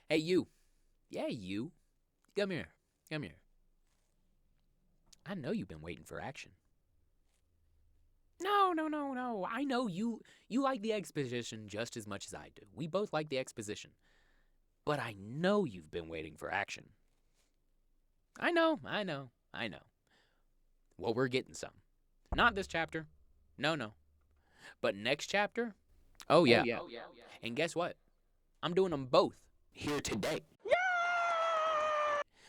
Hey, you. Yeah, you. Come here. Come here. I know you've been waiting for action. No, no, no, no. I know you like the exposition just as much as I do. We both like the exposition. But I know you've been waiting for action. I know, I know, I know. Well, we're getting some. Not this chapter. No, no. But next chapter? Oh, yeah. And guess what? I'm doing them both here today.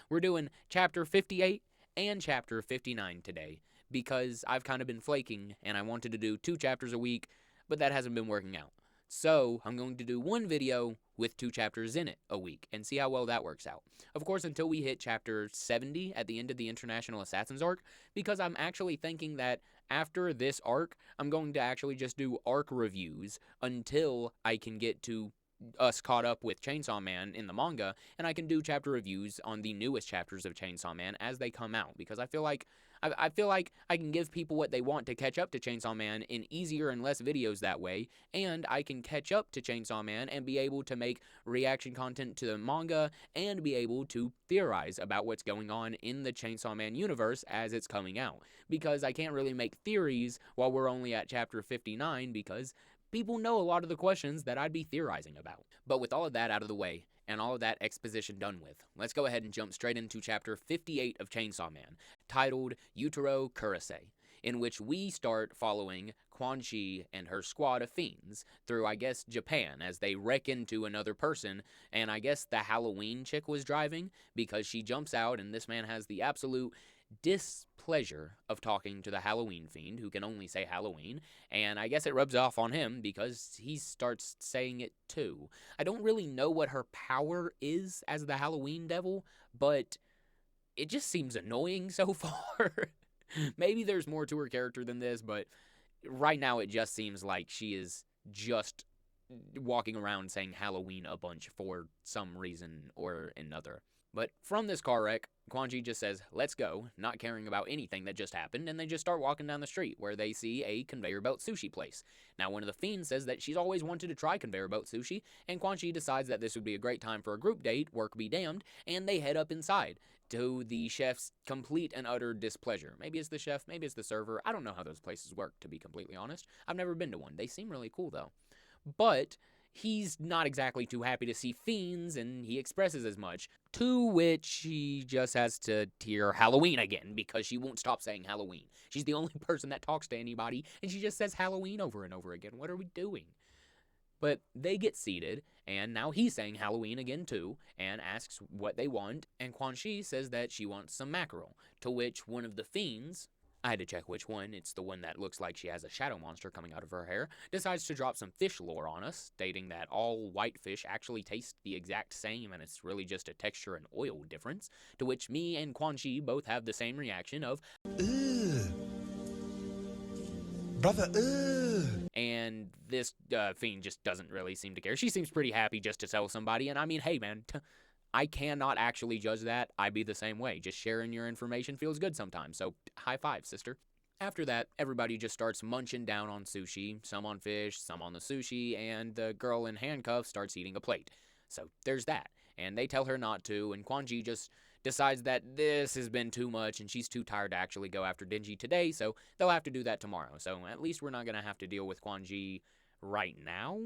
We're doing chapter 58 and chapter 59 today because I've kind of been flaking and I wanted to do 2 chapters a week, but that hasn't been working out. So I'm going to do one video with 2 chapters in it a week and see how well that works out. Of course, until we hit chapter 70 at the end of the International Assassins arc, because I'm actually thinking that after this arc, I'm going to actually just do arc reviews until I can get to us caught up with Chainsaw Man in the manga, and I can do chapter reviews on the newest chapters of Chainsaw Man as they come out, because I feel like I can give people what they want to catch up to Chainsaw Man in easier and less videos that way, and I can catch up to Chainsaw Man and be able to make reaction content to the manga and be able to theorize about what's going on in the Chainsaw Man universe as it's coming out, because I can't really make theories while we're only at chapter 59 because people know a lot of the questions that I'd be theorizing about. But with all of that out of the way, and all of that exposition done with, let's go ahead and jump straight into chapter 58 of Chainsaw Man, titled Yutaro Kurase, in which we start following Quan Chi and her squad of fiends through, I guess, Japan as they wreck into another person, and I guess the Halloween chick was driving because she jumps out and this man has the absolute displeasure of talking to the Halloween fiend who can only say Halloween, and I guess it rubs off on him because he starts saying it too. I don't really know what her power is as the Halloween devil, but it just seems annoying so far. Maybe there's more to her character than this, but right now it just seems like she is just walking around saying Halloween a bunch for some reason or another. But from this car wreck, Quan Chi just says, let's go, not caring about anything that just happened, and they just start walking down the street where they see a conveyor belt sushi place. Now, one of the fiends says that she's always wanted to try conveyor belt sushi, and Quan Chi decides that this would be a great time for a group date, work be damned, and they head up inside, to the chef's complete and utter displeasure. Maybe it's the chef, maybe it's the server. I don't know how those places work, to be completely honest. I've never been to one. They seem really cool, though. But he's not exactly too happy to see fiends, and he expresses as much, to which he just has to hear Halloween again, because she won't stop saying Halloween. She's the only person that talks to anybody, and she just says Halloween over and over again. What are we doing? But they get seated, and now he's saying Halloween again too, and asks what they want, and Quan Chi says that she wants some mackerel, to which one of the fiends, I had to check which one, it's the one that looks like she has a shadow monster coming out of her hair, decides to drop some fish lore on us, stating that all white fish actually taste the exact same and it's really just a texture and oil difference, to which me and Quan Chi both have the same reaction of, ugh. Brother, ugh. And this fiend just doesn't really seem to care. She seems pretty happy just to tell somebody, and I mean, hey man, I cannot actually judge that. I'd be the same way. Just sharing your information feels good sometimes, so high five, sister. After that, everybody just starts munching down on sushi, some on fish, some on the sushi, and the girl in handcuffs starts eating a plate. So there's that, and they tell her not to, and Quan Chi just decides that this has been too much and she's too tired to actually go after Denji today, so they'll have to do that tomorrow. So at least we're not going to have to deal with Quan Chi right now.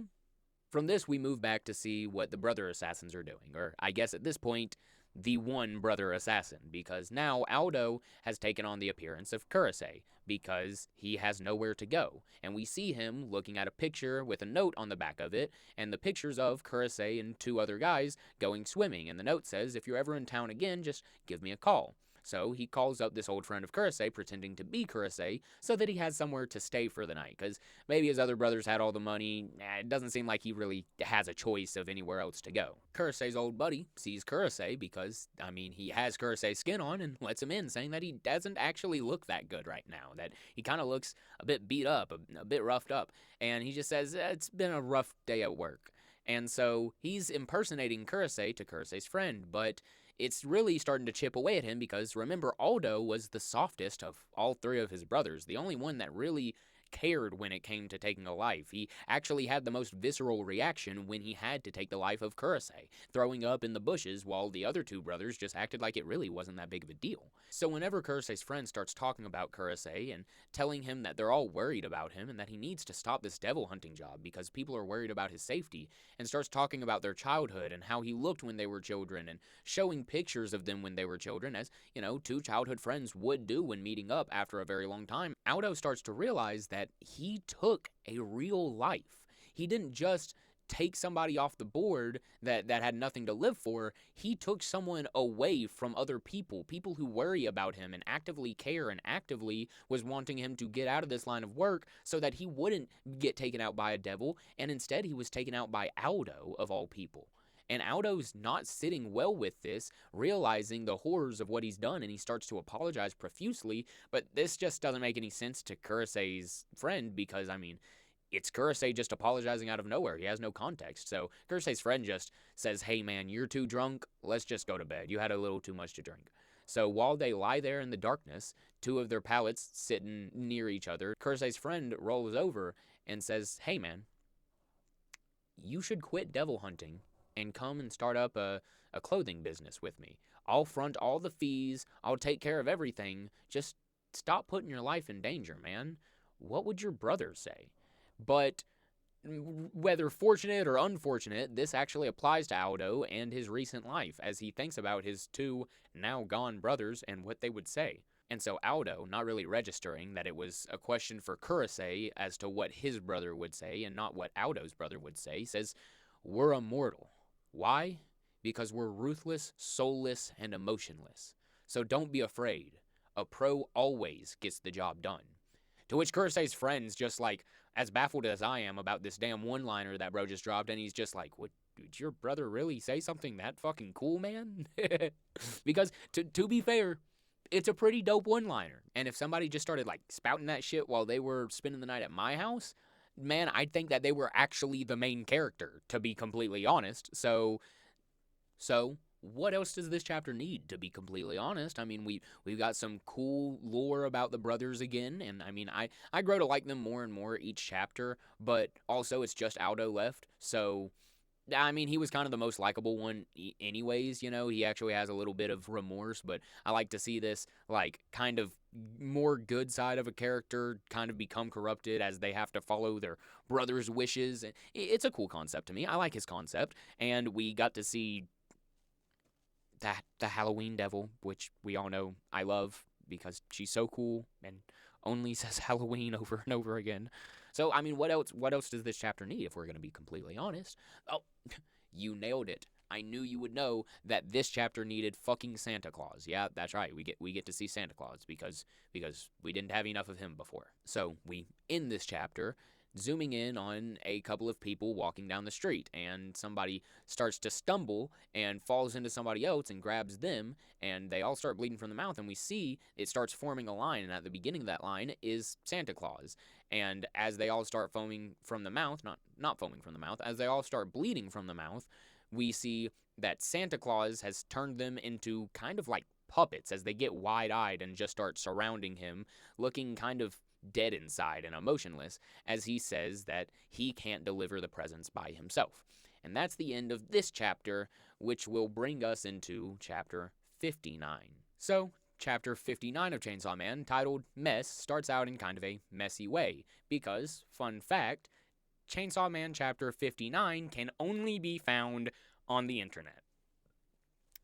From this, we move back to see what the brother assassins are doing, or I guess at this point, the one brother assassin, because now Aldo has taken on the appearance of Kurase, because he has nowhere to go, and we see him looking at a picture with a note on the back of it, and the pictures of Kurase and 2 other guys going swimming, and the note says, if you're ever in town again, just give me a call. So he calls up this old friend of Kurase, pretending to be Kurase, so that he has somewhere to stay for the night, because maybe his other brothers had all the money. It doesn't seem like he really has a choice of anywhere else to go. Kurase's old buddy sees Kurase because, I mean, he has Kurase's skin on and lets him in, saying that he doesn't actually look that good right now, that he kind of looks a bit beat up, a bit roughed up, and he just says, it's been a rough day at work. And so he's impersonating Kurase to Kurase's friend, but it's really starting to chip away at him because, remember, Aldo was the softest of all 3 of his brothers, the only one that really cared when it came to taking a life. He actually had the most visceral reaction when he had to take the life of Kurosei, throwing up in the bushes while the other two brothers just acted like it really wasn't that big of a deal. So whenever Kurosei's friend starts talking about Kurosei and telling him that they're all worried about him and that he needs to stop this devil hunting job because people are worried about his safety, and starts talking about their childhood and how he looked when they were children and showing pictures of them when they were children, as, you know, two childhood friends would do when meeting up after a very long time, Aldo starts to realize that he took a real life. He didn't just take somebody off the board that had nothing to live for. He took someone away from other people who worry about him and actively care and actively was wanting him to get out of this line of work so that he wouldn't get taken out by a devil, and instead he was taken out by Aldo, of all people. And Aldo's not sitting well with this, realizing the horrors of what he's done, and he starts to apologize profusely, but this just doesn't make any sense to Kurosei's friend because, I mean, it's Kurosei just apologizing out of nowhere. He has no context. So Kurosei's friend just says, hey man, you're too drunk. Let's just go to bed. You had a little too much to drink. So while they lie there in the darkness, two of their pallets sitting near each other, Kurosei's friend rolls over and says, hey man, you should quit devil hunting and come and start up a clothing business with me. I'll front all the fees. I'll take care of everything. Just stop putting your life in danger, man. What would your brother say? But whether fortunate or unfortunate, this actually applies to Aldo and his recent life as he thinks about his two now gone brothers and what they would say. And so Aldo, not really registering that it was a question for Kurosei as to what his brother would say and not what Aldo's brother would say, says, we're immortal. Why? Because we're ruthless, soulless, and emotionless. So don't be afraid. A pro always gets the job done. To which Kurosei's friends just like, as baffled as I am about this damn one-liner that bro just dropped, and he's just like, what, did your brother really say something that fucking cool, man? Because, to be fair, it's a pretty dope one-liner. And if somebody just started, like, spouting that shit while they were spending the night at my house, man, I'd think that they were actually the main character, to be completely honest. So, what else does this chapter need, to be completely honest? I mean, we've got some cool lore about the brothers again, and I mean, I grow to like them more and more each chapter, but also it's just Aldo left, so, I mean, he was kind of the most likable one anyways, you know, he actually has a little bit of remorse, but I like to see this, like, kind of more good side of a character kind of become corrupted as they have to follow their brother's wishes, and it's a cool concept to me. I like his concept, and we got to see the Halloween devil, which we all know I love because she's so cool and only says Halloween over and over again. So, I mean, what else does this chapter need, if we're going to be completely honest? Oh, you nailed it. I knew you would know that this chapter needed fucking Santa Claus. Yeah, that's right. We get to see Santa Claus because we didn't have enough of him before. So, we end this chapter zooming in on a couple of people walking down the street, and somebody starts to stumble and falls into somebody else and grabs them, and they all start bleeding from the mouth, and we see it starts forming a line, and at the beginning of that line is Santa Claus. And as they all start foaming from the mouth, not foaming from the mouth, as they all start bleeding from the mouth, we see that Santa Claus has turned them into kind of like puppets as they get wide-eyed and just start surrounding him, looking kind of dead inside and emotionless, as he says that he can't deliver the presents by himself. And that's the end of this chapter, which will bring us into chapter 59. So, chapter 59 of Chainsaw Man, titled Mess, starts out in kind of a messy way, because, fun fact, Chainsaw Man chapter 59 can only be found on the internet.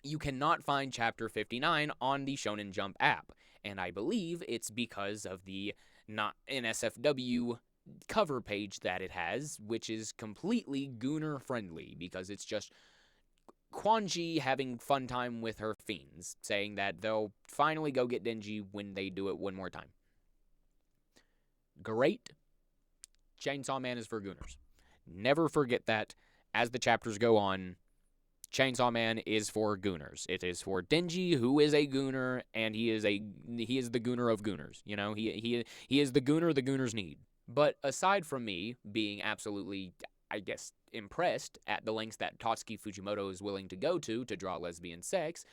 You cannot find chapter 59 on the Shonen Jump app, and I believe it's because of the not NSFW cover page that it has, which is completely Gooner friendly, because it's just Quanji having fun time with her fiends, saying that they'll finally go get Denji when they do it one more time. Great. Chainsaw Man is for Gooners. Never forget that as the chapters go on. Chainsaw Man is for Gooners. It is for Denji, who is a Gooner, and he is the Gooner of Gooners. You know, he is the Gooner the Gooners need. But aside from me being absolutely, I guess, impressed at the lengths that Tatsuki Fujimoto is willing to go to draw lesbian sex,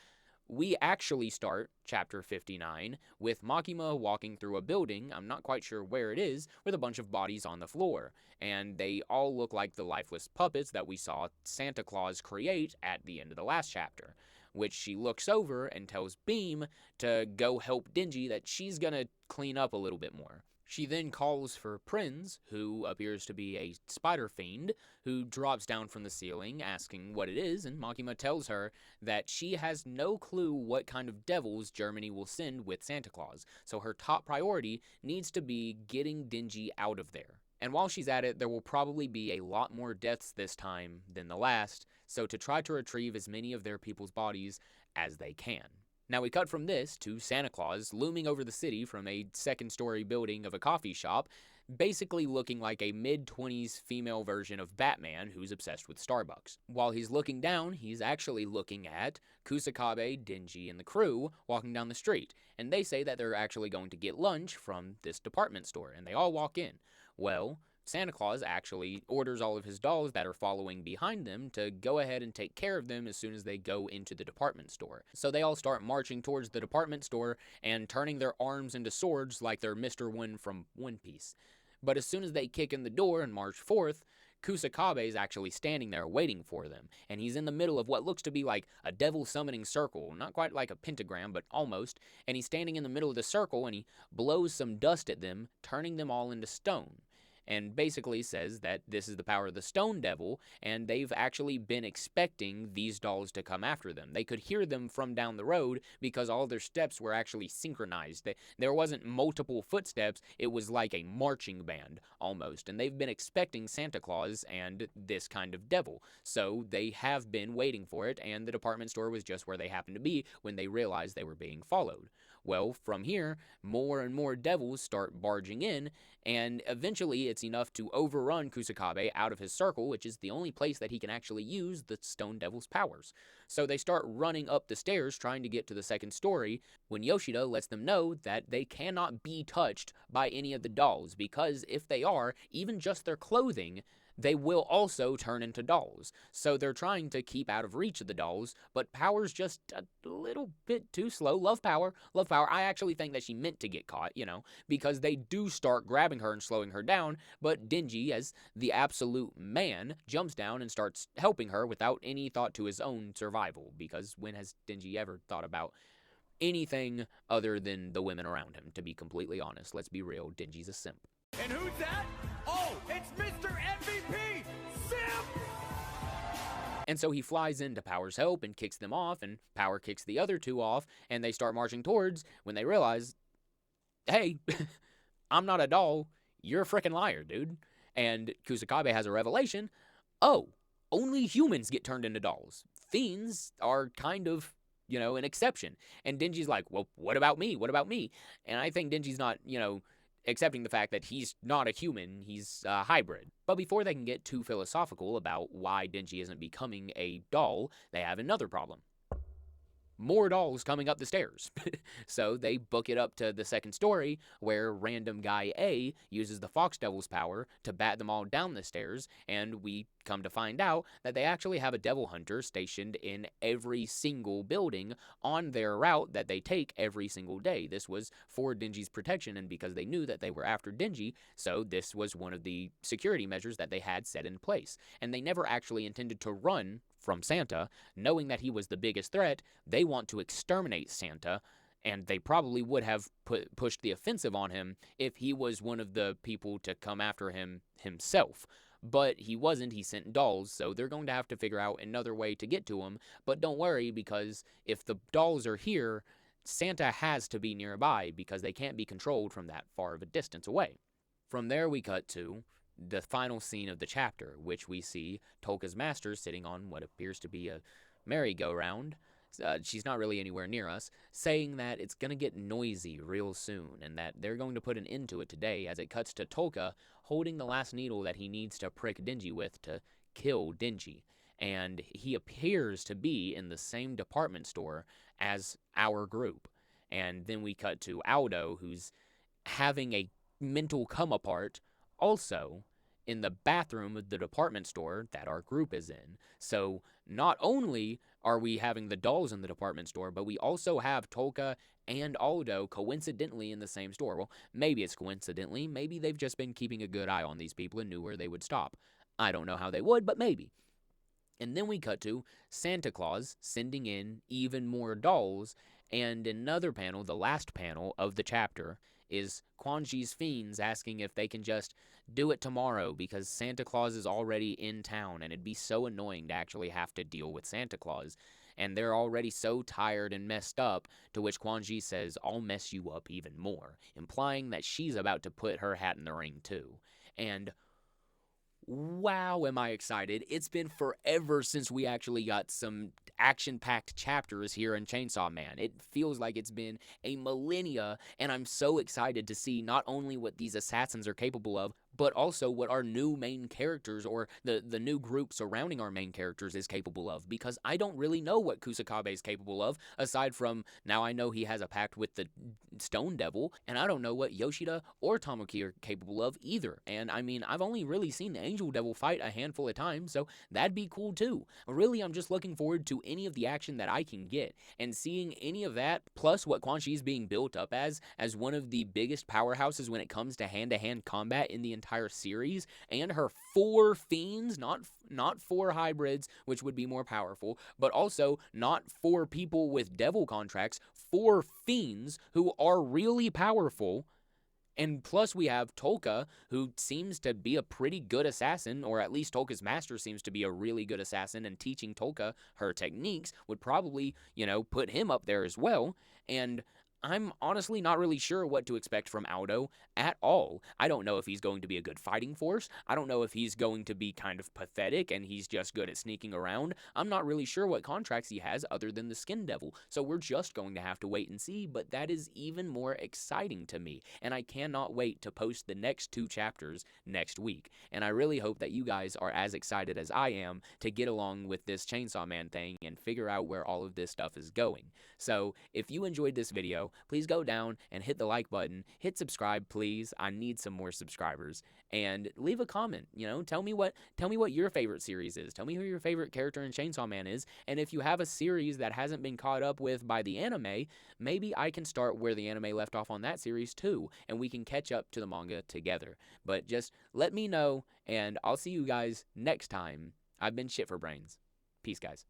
we actually start chapter 59 with Makima walking through a building, I'm not quite sure where it is, with a bunch of bodies on the floor. And they all look like the lifeless puppets that we saw Santa Claus create at the end of the last chapter, which she looks over and tells Beam to go help Dingy that she's gonna clean up a little bit more. She then calls for Prinz, who appears to be a spider fiend, who drops down from the ceiling asking what it is, and Makima tells her that she has no clue what kind of devils Germany will send with Santa Claus, so her top priority needs to be getting Dingy out of there. And while she's at it, there will probably be a lot more deaths this time than the last, so to try to retrieve as many of their people's bodies as they can. Now we cut from this to Santa Claus looming over the city from a second-story building of a coffee shop, basically looking like a mid-20s female version of Batman who's obsessed with Starbucks. While he's looking down, he's actually looking at Kusakabe, Dingy, and the crew walking down the street, and they say that they're actually going to get lunch from this department store, and they all walk in. Well, Santa Claus actually orders all of his dolls that are following behind them to go ahead and take care of them as soon as they go into the department store. So they all start marching towards the department store and turning their arms into swords like they're Mr. One from One Piece. But as soon as they kick in the door and march forth, Kusakabe is actually standing there waiting for them, and he's in the middle of what looks to be like a devil summoning circle, not quite like a pentagram, but almost, and he's standing in the middle of the circle and he blows some dust at them, turning them all into stone. And basically says that this is the power of the Stone Devil, and they've actually been expecting these dolls to come after them. They could hear them from down the road because all their steps were actually synchronized. There wasn't multiple footsteps, it was like a marching band, almost. And they've been expecting Santa Claus and this kind of devil. So they have been waiting for it, and the department store was just where they happened to be when they realized they were being followed. Well, from here, more and more devils start barging in, and eventually it's enough to overrun Kusakabe out of his circle, which is the only place that he can actually use the Stone Devil's powers. So they start running up the stairs trying to get to the second story, when Yoshida lets them know that they cannot be touched by any of the dolls, because if they are, even just their clothing, they will also turn into dolls. So they're trying to keep out of reach of the dolls, but Power's just a little bit too slow. Love Power. I actually think that she meant to get caught, because they do start grabbing her and slowing her down, but Dingy, as the absolute man, jumps down and starts helping her without any thought to his own survival, because when has Dingy ever thought about anything other than the women around him, to be completely honest? Let's be real, Dingy's a simp. And who's that? Oh, it's Mr. MVP! Simp! And so he flies into Power's help and kicks them off, and Power kicks the other two off, and they start marching towards when they realize, hey, I'm not a doll, you're a frickin' liar, dude. And Kusakabe has a revelation, oh, only humans get turned into dolls. Fiends are kind of, an exception. And Dingy's like, well, what about me? What about me? And I think Dingy's not, accepting the fact that he's not a human, he's a hybrid. But before they can get too philosophical about why Dingy isn't becoming a doll, they have another problem. More dolls coming up the stairs. So they book it up to the second story, where random guy A uses the Fox Devil's power to bat them all down the stairs, and we come to find out that they actually have a devil hunter stationed in every single building on their route that they take every single day. This was for Dingy's protection, and because they knew that they were after Dingy, so this was one of the security measures that they had set in place. And they never actually intended to run from Santa, knowing that he was the biggest threat. They want to exterminate Santa, and they probably would have pushed the offensive on him if he was one of the people to come after him himself. But he wasn't, he sent dolls, so they're going to have to figure out another way to get to him. But don't worry, because if the dolls are here, Santa has to be nearby, because they can't be controlled from that far of a distance away. From there we cut to the final scene of the chapter, which we see Tolka's master sitting on what appears to be a merry-go-round. She's not really anywhere near us, saying that it's going to get noisy real soon, and that they're going to put an end to it today, as it cuts to Tolka holding the last needle that he needs to prick Dingy with to kill Dingy. And he appears to be in the same department store as our group. And then we cut to Aldo, who's having a mental come-apart also, in the bathroom of the department store that our group is in. So not only are we having the dolls in the department store, but we also have Tolka and Aldo coincidentally in the same store. Well, maybe it's coincidentally. Maybe they've just been keeping a good eye on these people and knew where they would stop. I don't know how they would, but maybe. And then we cut to Santa Claus sending in even more dolls. And another panel, the last panel of the chapter, is Quan Chi's fiends asking if they can just do it tomorrow because Santa Claus is already in town and it'd be so annoying to actually have to deal with Santa Claus. And they're already so tired and messed up, to which Quan Chi says, I'll mess you up even more, implying that she's about to put her hat in the ring too. And wow, am I excited. It's been forever since we actually got some action-packed chapters here in Chainsaw Man. It feels like it's been a millennia, and I'm so excited to see not only what these assassins are capable of, but also what our new main characters or the new group surrounding our main characters is capable of, because I don't really know what Kusakabe is capable of, aside from now I know he has a pact with the Stone Devil, and I don't know what Yoshida or Tamuki are capable of either. And I mean, I've only really seen the Angel Devil fight a handful of times, so that'd be cool too. Really, I'm just looking forward to any of the action that I can get, and seeing any of that, plus what Quan Chi is being built up as one of the biggest powerhouses when it comes to hand-to-hand combat in the entire series, and her 4 fiends, not 4 hybrids, which would be more powerful, but also not 4 people with devil contracts, 4 fiends who are really powerful. And plus we have Tolka, who seems to be a pretty good assassin, or at least Tolka's master seems to be a really good assassin, and teaching Tolka her techniques would probably, put him up there as well. And I'm honestly not really sure what to expect from Aldo at all. I don't know if he's going to be a good fighting force. I don't know if he's going to be kind of pathetic and he's just good at sneaking around. I'm not really sure what contracts he has other than the Skin Devil. So we're just going to have to wait and see, but that is even more exciting to me. And I cannot wait to post the next 2 chapters next week. And I really hope that you guys are as excited as I am to get along with this Chainsaw Man thing and figure out where all of this stuff is going. So if you enjoyed this video, please go down and hit the like button, hit subscribe, please. I need some more subscribers, and leave a comment. Tell me what your favorite series is. Tell me who your favorite character in Chainsaw Man is, and if you have a series that hasn't been caught up with by the anime, maybe I can start where the anime left off on that series too, and we can catch up to the manga together. But just let me know, and I'll see you guys next time. I've been Shit for Brains. Peace, guys.